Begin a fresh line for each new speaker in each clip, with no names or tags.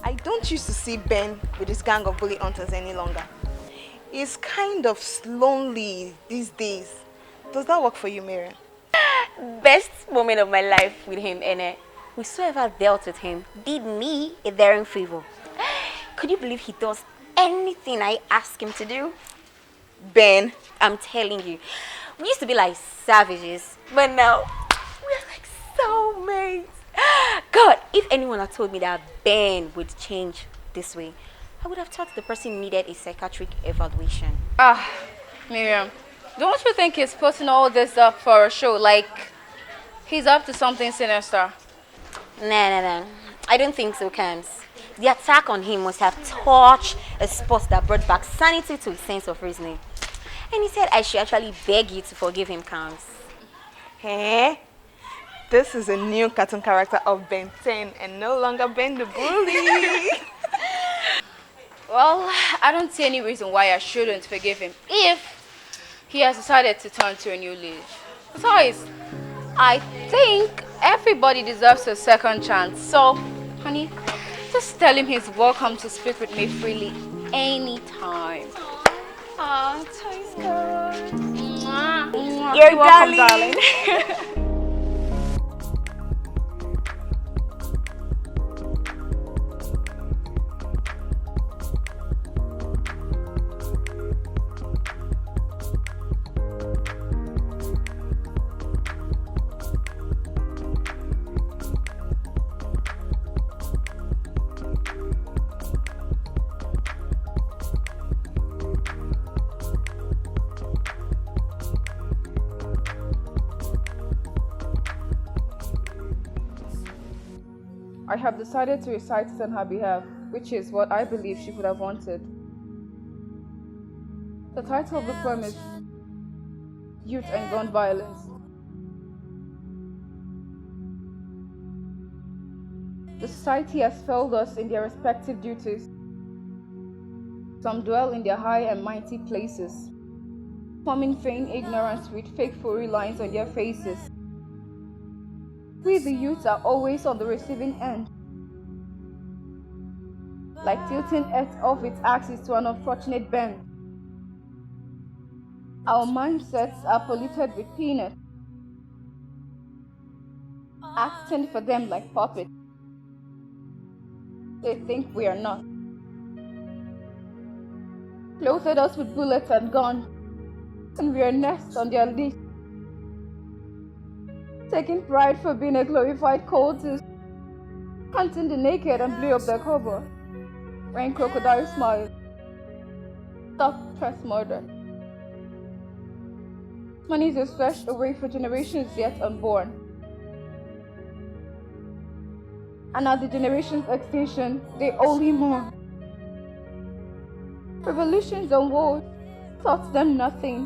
I don't used to see Ben with his gang of bully hunters any longer. He's kind of lonely these days. Does that work for you, Miriam?
Best moment of my life with him, and whosoever dealt with him did me a daring favor. Could you believe he does anything I ask him to do?
Ben?
I'm telling you. We used to be like savages, but now we're like soulmates. God, if anyone had told me that Ben would change this way, I would have thought the person needed a psychiatric evaluation.
Ah, Miriam, don't you think he's putting all this up for a show? Like, he's up to something sinister.
Nah. I don't think so, Cams. The attack on him must have touched a spot that brought back sanity to his sense of reasoning. And he said I should actually beg you to forgive him, Cams.
Eh? This is a new cartoon character of Ben 10 and no longer Ben the Bully.
Well, I don't see any reason why I shouldn't forgive him if he has decided to turn to a new leaf. Besides, I think everybody deserves a second chance. So, honey, just tell him he's welcome to speak with me freely anytime. Oh, thanks, girl.
You're
welcome,
darling.
I have decided to recite it on her behalf, which is what I believe she would have wanted. The title of the poem is Youth and Gun Violence. The society has failed us in their respective duties. Some dwell in their high and mighty places, forming feigned ignorance with fake furry lines on their faces. We the youth are always on the receiving end, like tilting earth off its axis to an unfortunate bend. Our mindsets are polluted with peanuts, acting for them like puppets. They think we are not. Clothed us with bullets and guns, and we are next on their list. Taking pride for being a glorified cultist, hunting the naked and blew up their cover, wearing crocodile smiles, stop press murder. Money is slashed away for generations yet unborn. And at the generation's extinction, they only mourn. Revolutions and wars taught them nothing.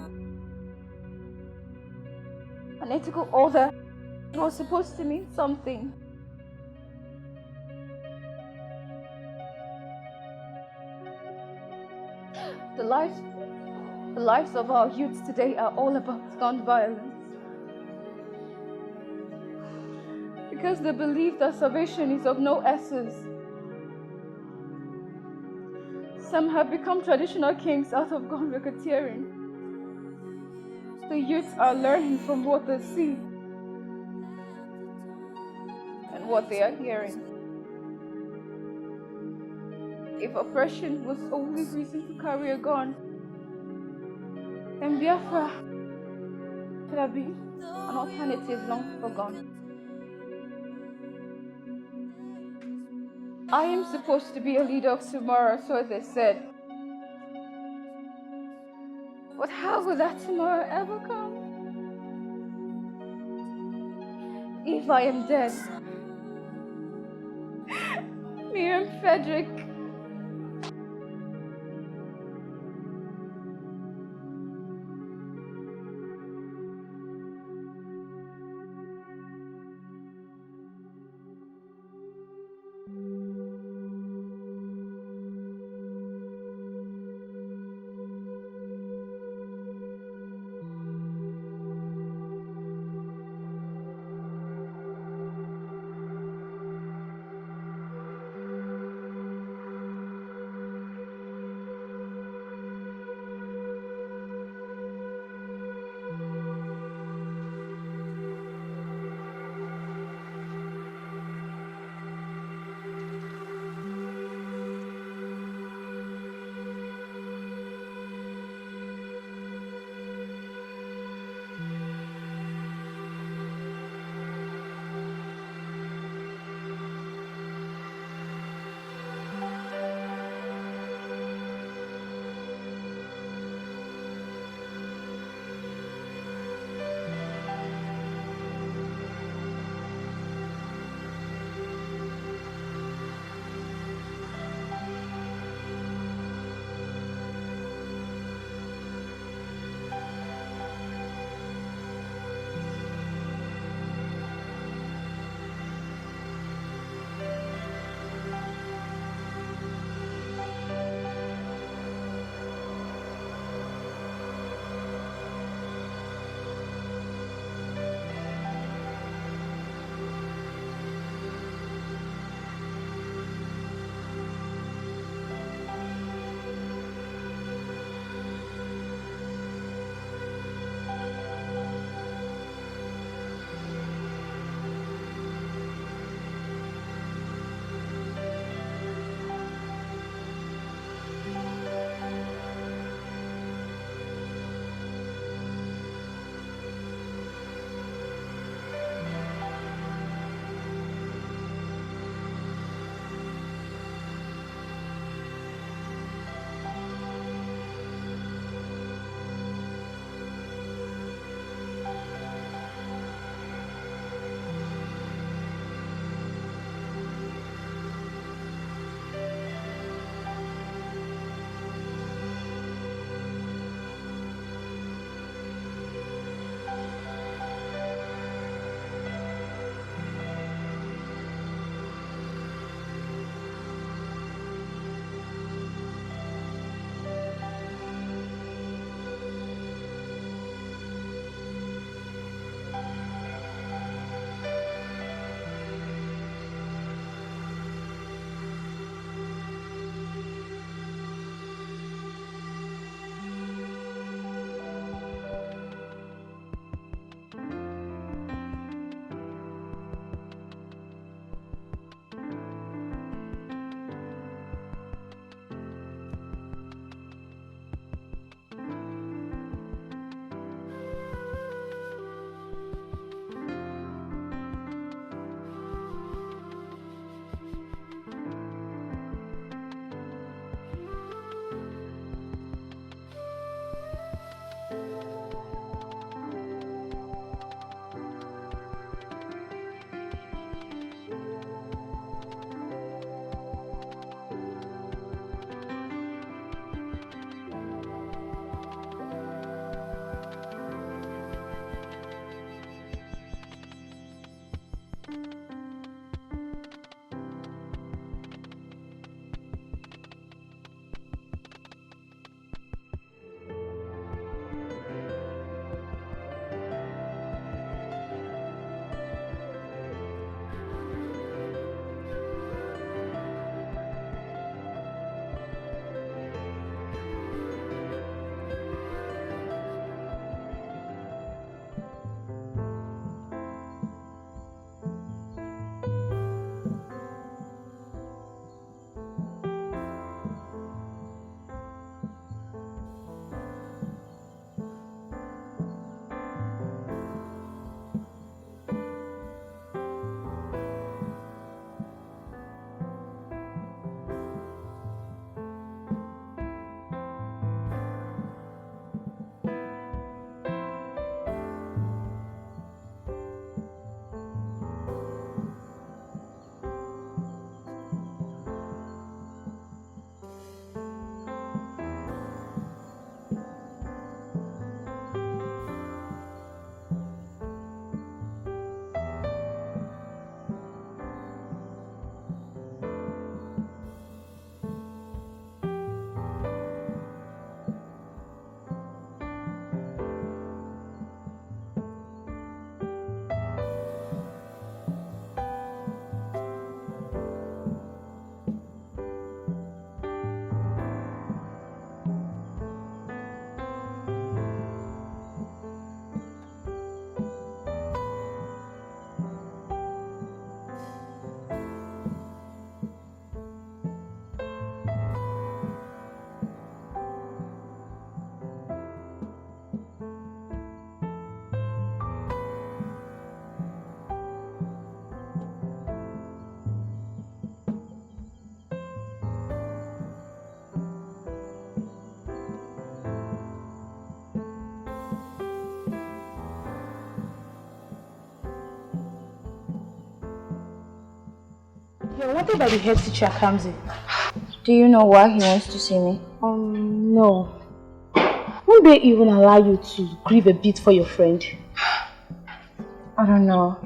An ethical order was supposed to mean something. The lives of our youths today are all about gun violence. because they believe that salvation is of no essence. Some have become traditional kings out of gun racketeering. The youths are learning from what they see and what they are hearing. If oppression was only reason to carry a gun, then Biafra should have been an alternative long forgone. I am supposed to be a leader of tomorrow, so they said. But how will that tomorrow ever come? If I am dead, Miriam Frederick,
What about the head teacher Kamzi?
Do you know why he wants to see me?
No. Won't they even allow you to grieve a bit for your friend?
I don't know.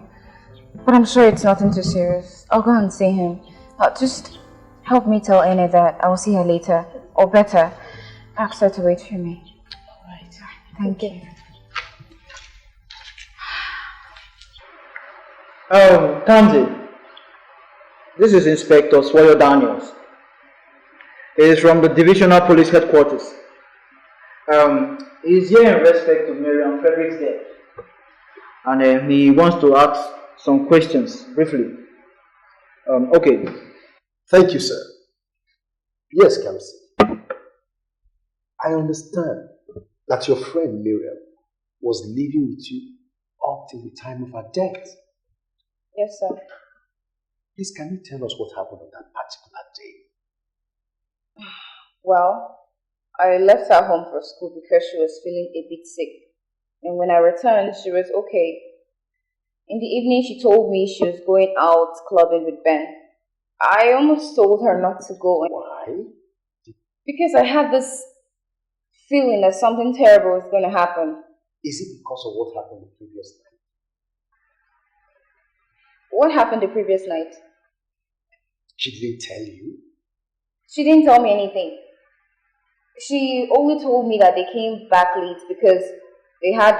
But I'm sure it's nothing too serious. I'll go and see him. Just help me tell Ene that I will see her later. Or better, ask her to wait for me.
Alright.
Thank you.
Kamzi, this is Inspector Swoyo Daniels. He is from the Divisional Police Headquarters. He is here in respect to Miriam Frederick's death. And he wants to ask some questions, briefly. Okay.
Thank you, sir. Yes, Kamsi. I understand that your friend Miriam was living with you up till the time of her death.
Yes, sir.
Please, can you tell us what happened on that particular day?
Well, I left her home for school because she was feeling a bit sick. And when I returned, she was okay. In the evening, she told me she was going out clubbing with Ben. I almost told her not to go.
Why?
Because I had this feeling that something terrible was going to happen.
Is it because of what happened the previous night?
What happened the previous night?
She didn't tell you?
She didn't tell me anything. She only told me that they came back late because they had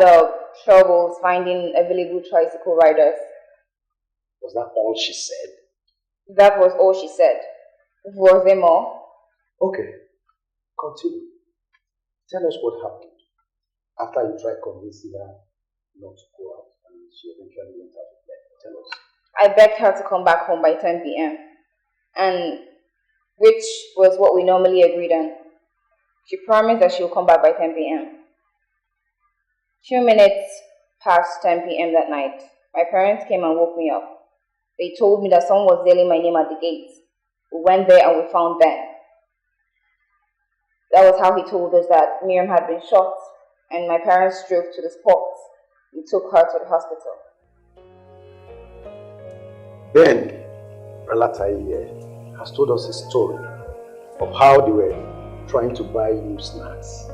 troubles finding available tricycle riders.
Was that all she said?
That was all she said. Was there more?
Okay, continue. Tell us what happened after you tried convincing her not to go out and she eventually went out of bed. Tell us.
I begged her to come back home by 10 p.m. and which was what we normally agreed on. She promised that she will come back by 10 p.m. Few minutes past 10 p.m. that night, my parents came and woke me up. They told me that someone was yelling my name at the gate. We went there and we found Ben. That was how he told us that Miriam had been shot, and my parents drove to the spot. We took her to the hospital.
Ben Relatai has told us his story of how they were trying to buy you snacks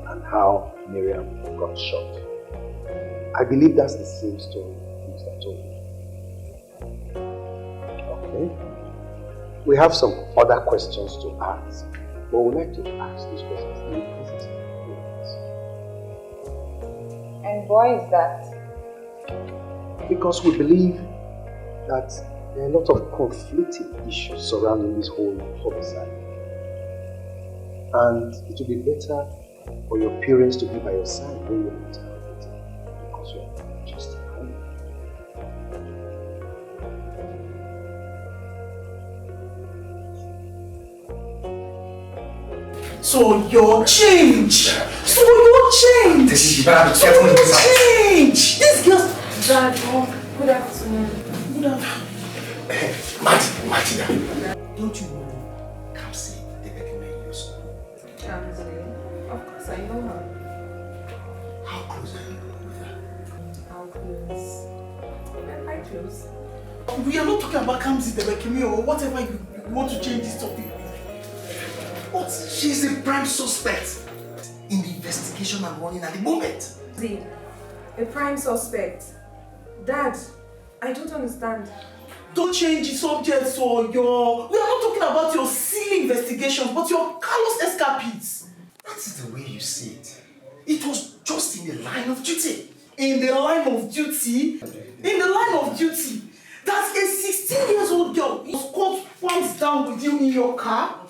and how Miriam got shot. I believe that's the same story Mr. told me. Okay. We have some other questions to ask, but we'd like to ask these questions in the presence of the parents.
And why is that?
Because we believe that there are a lot of conflicting issues surrounding this whole homicide. And it would be better for your parents to be by your side when you're interrogating, because you're just home.
So you're changed.
You better be careful in this house.
Change. This girl's.
Dad, good afternoon.
Good afternoon.
Martina.
Don't you know?
Come see the recommend you so.
Of course, I know her.
How close are you with her?
How close? We're quite close.
We are not talking about Kamzi Debekimi or whatever you want to change this topic.
What? She's a prime suspect in the investigation I'm running at the moment.
A prime suspect. Dad, I don't understand.
Don't change the subject so your... We are not talking about your silly investigations, but your callous escapades.
That is the way you see it. It was just in the line of duty.
In the line of duty? In the line of duty? That a 16-year-old girl was caught once down with you in your car?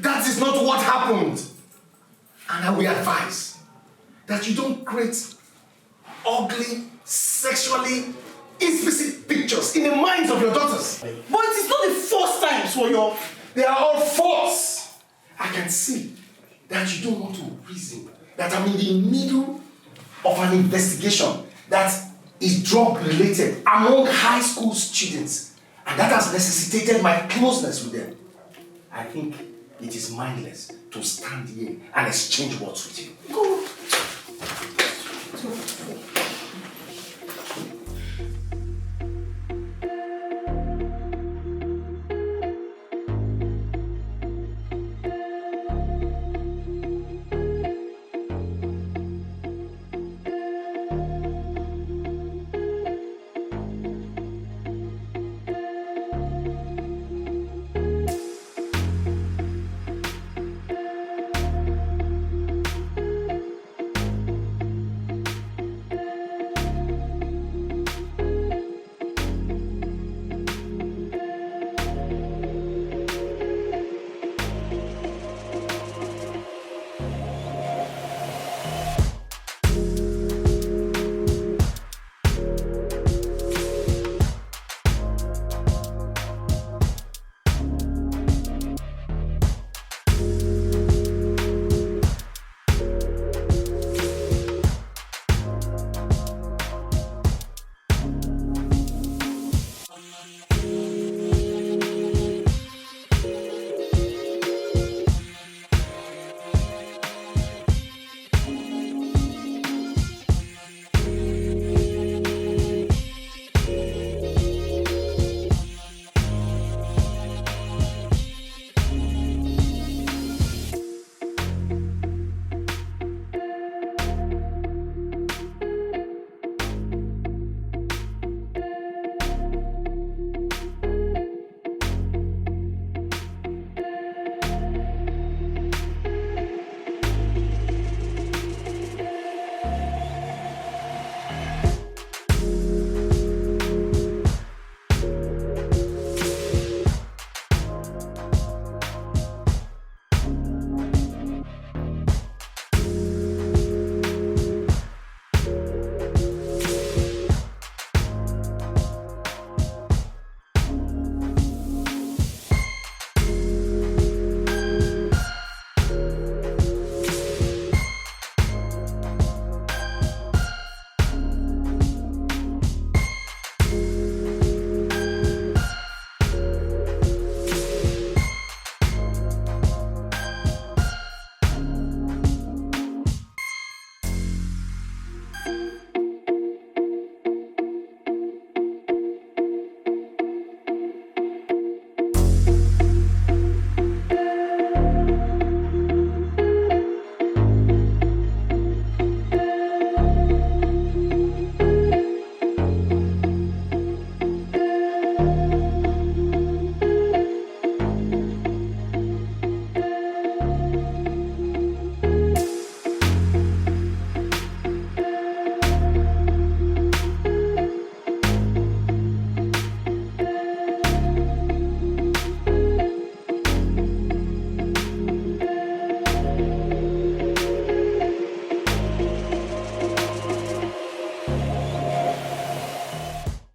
That is not what happened. And I will advise that you don't create ugly, sexually explicit pictures in the minds of your daughters.
But it is not the first time, so you're...
They are all false. I can see that you don't want to reason that I'm in the middle of an investigation that is drug related among high school students, and that has necessitated my closeness with them. I think it is mindless to stand here and exchange words with you.
Go.